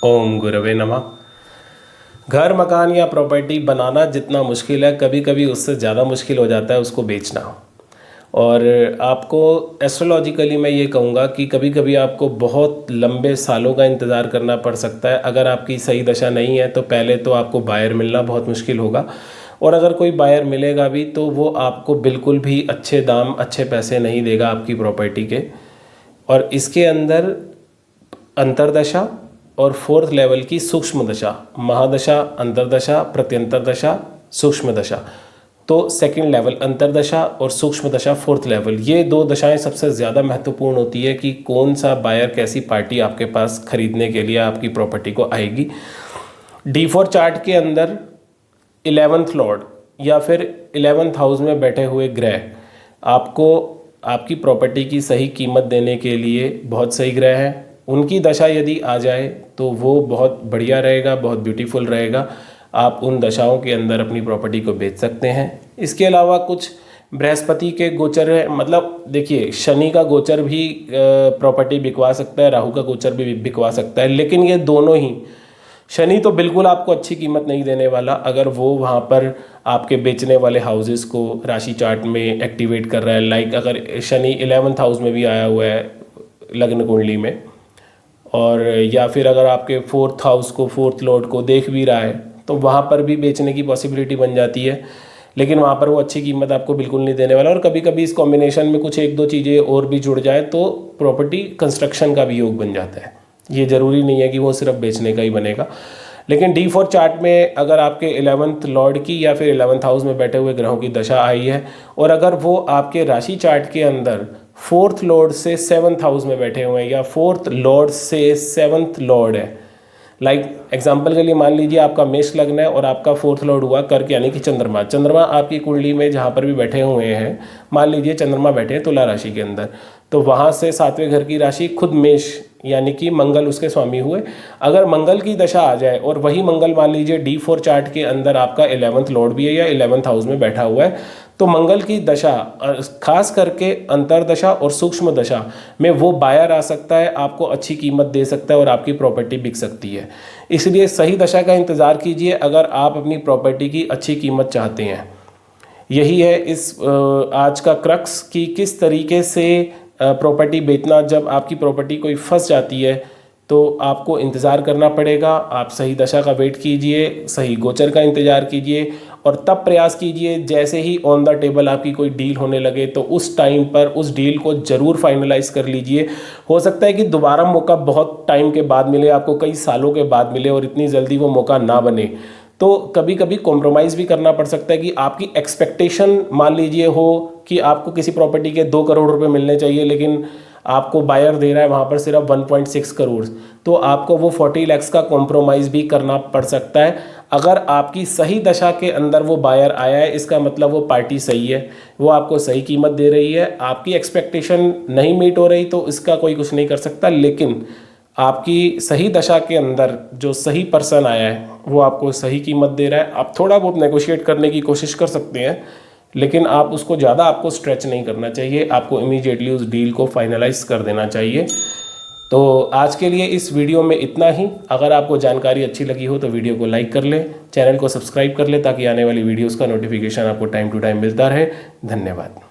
ओम गुरवे नमः। घर मकान या प्रॉपर्टी बनाना जितना मुश्किल है, कभी कभी उससे ज़्यादा मुश्किल हो जाता है उसको बेचना। और आपको एस्ट्रोलॉजिकली मैं ये कहूँगा कि कभी कभी आपको बहुत लंबे सालों का इंतज़ार करना पड़ सकता है। अगर आपकी सही दशा नहीं है तो पहले तो आपको बायर मिलना बहुत मुश्किल होगा, और अगर कोई बायर मिलेगा भी तो वो आपको बिल्कुल भी अच्छे दाम अच्छे पैसे नहीं देगा आपकी प्रॉपर्टी के। और इसके अंदर अंतरदशा और फोर्थ लेवल की सूक्ष्म दशा, महादशा, अंतरदशा, प्रत्यंतर दशा, सूक्ष्म दशा, तो सेकंड लेवल अंतरदशा और सूक्ष्म दशा फोर्थ लेवल, ये दो दशाएं सबसे ज़्यादा महत्वपूर्ण होती है कि कौन सा बायर, कैसी पार्टी आपके पास खरीदने के लिए आपकी प्रॉपर्टी को आएगी। D4 चार्ट के अंदर 11th लॉर्ड या फिर 11th हाउस में बैठे हुए ग्रह आपको आपकी प्रॉपर्टी की सही कीमत देने के लिए बहुत सही ग्रह हैं। उनकी दशा यदि आ जाए तो वो बहुत बढ़िया रहेगा, बहुत ब्यूटीफुल रहेगा। आप उन दशाओं के अंदर अपनी प्रॉपर्टी को बेच सकते हैं। इसके अलावा कुछ बृहस्पति के गोचर है, मतलब देखिए शनि का गोचर भी प्रॉपर्टी बिकवा सकता है, राहु का गोचर भी बिकवा सकता है, लेकिन ये दोनों ही, शनि तो बिल्कुल आपको अच्छी कीमत नहीं देने वाला अगर वो वहाँ पर आपके बेचने वाले हाउसेस को राशि चार्ट में एक्टिवेट कर रहा है। लाइक अगर शनि 11th हाउस में भी आया हुआ है लग्न कुंडली में, और या फिर अगर आपके फोर्थ हाउस को, फोर्थ लॉर्ड को देख भी रहा है, तो वहाँ पर भी बेचने की पॉसिबिलिटी बन जाती है, लेकिन वहाँ पर वो अच्छी कीमत आपको बिल्कुल नहीं देने वाला। और कभी कभी इस कॉम्बिनेशन में कुछ एक दो चीज़ें और भी जुड़ जाए तो प्रॉपर्टी कंस्ट्रक्शन का भी योग बन जाता है। ये ज़रूरी नहीं है कि वो सिर्फ बेचने का ही बनेगा। लेकिन D4 चार्ट में अगर आपके 11th लॉर्ड की या फिर 11th हाउस में बैठे हुए ग्रहों की दशा आई है, और अगर वो आपके राशि चार्ट के अंदर फोर्थ लॉर्ड से 7th हाउस में बैठे हुए हैं या फोर्थ लॉर्ड से 7th लॉर्ड है, लाइक एग्जाम्पल के लिए मान लीजिए आपका मेष लग्न है और आपका फोर्थ लॉर्ड हुआ कर्क यानी कि चंद्रमा। चंद्रमा आपकी कुंडली में जहाँ पर भी बैठे हुए हैं, मान लीजिए चंद्रमा बैठे हैं तुला राशि के अंदर, तो वहाँ से 7वें घर की राशि खुद मेष यानी कि मंगल उसके स्वामी हुए। अगर मंगल की दशा आ जाए और वही मंगल मान लीजिए D4 चार्ट के अंदर आपका 11th लॉर्ड भी है या 11th हाउस में बैठा हुआ है, तो मंगल की दशा खास करके अंतरदशा और सूक्ष्म दशा में वो बायर आ सकता है, आपको अच्छी कीमत दे सकता है और आपकी प्रॉपर्टी बिक सकती है। इसलिए सही दशा का इंतज़ार कीजिए अगर आप अपनी प्रॉपर्टी की अच्छी कीमत चाहते हैं। यही है इस आज का क्रक्स कि किस तरीके से प्रॉपर्टी बेचना। जब आपकी प्रॉपर्टी कोई फंस जाती है तो आपको इंतज़ार करना पड़ेगा। आप सही दशा का वेट कीजिए, सही गोचर का इंतज़ार कीजिए और तब प्रयास कीजिए जैसे ही ऑन द टेबल आपकी कोई डील होने लगे तो उस टाइम पर उस डील को ज़रूर फाइनलाइज कर लीजिए। हो सकता है कि दोबारा मौका बहुत टाइम के बाद मिले, आपको कई सालों के बाद मिले और इतनी जल्दी वो मौका ना बने, तो कभी कभी कॉम्प्रोमाइज़ भी करना पड़ सकता है कि आपकी एक्सपेक्टेशन मान लीजिए हो कि आपको किसी प्रॉपर्टी के 2 करोड़ रुपए मिलने चाहिए, लेकिन आपको बायर दे रहा है वहाँ पर सिर्फ 1.6 करोड़, तो आपको वो 40 लाख का कॉम्प्रोमाइज़ भी करना पड़ सकता है। अगर आपकी सही दशा के अंदर वो बायर आया है, इसका मतलब वो पार्टी सही है, वो आपको सही कीमत दे रही है। आपकी एक्सपेक्टेशन नहीं मीट हो रही तो इसका कोई कुछ नहीं कर सकता, लेकिन आपकी सही दशा के अंदर जो सही पर्सन आया है वो आपको सही कीमत दे रहा है। आप थोड़ा बहुत नेगोशिएट करने की कोशिश कर सकते हैं, लेकिन आप उसको ज़्यादा आपको स्ट्रेच नहीं करना चाहिए, आपको इमीडिएटली उस डील को फाइनलाइज कर देना चाहिए। तो आज के लिए इस वीडियो में इतना ही। अगर आपको जानकारी अच्छी लगी हो तो वीडियो को लाइक कर लें, चैनल को सब्सक्राइब कर लें ताकि आने वाली वीडियोज़ का नोटिफिकेशन आपको टाइम टू टाइम मिलता रहे। धन्यवाद।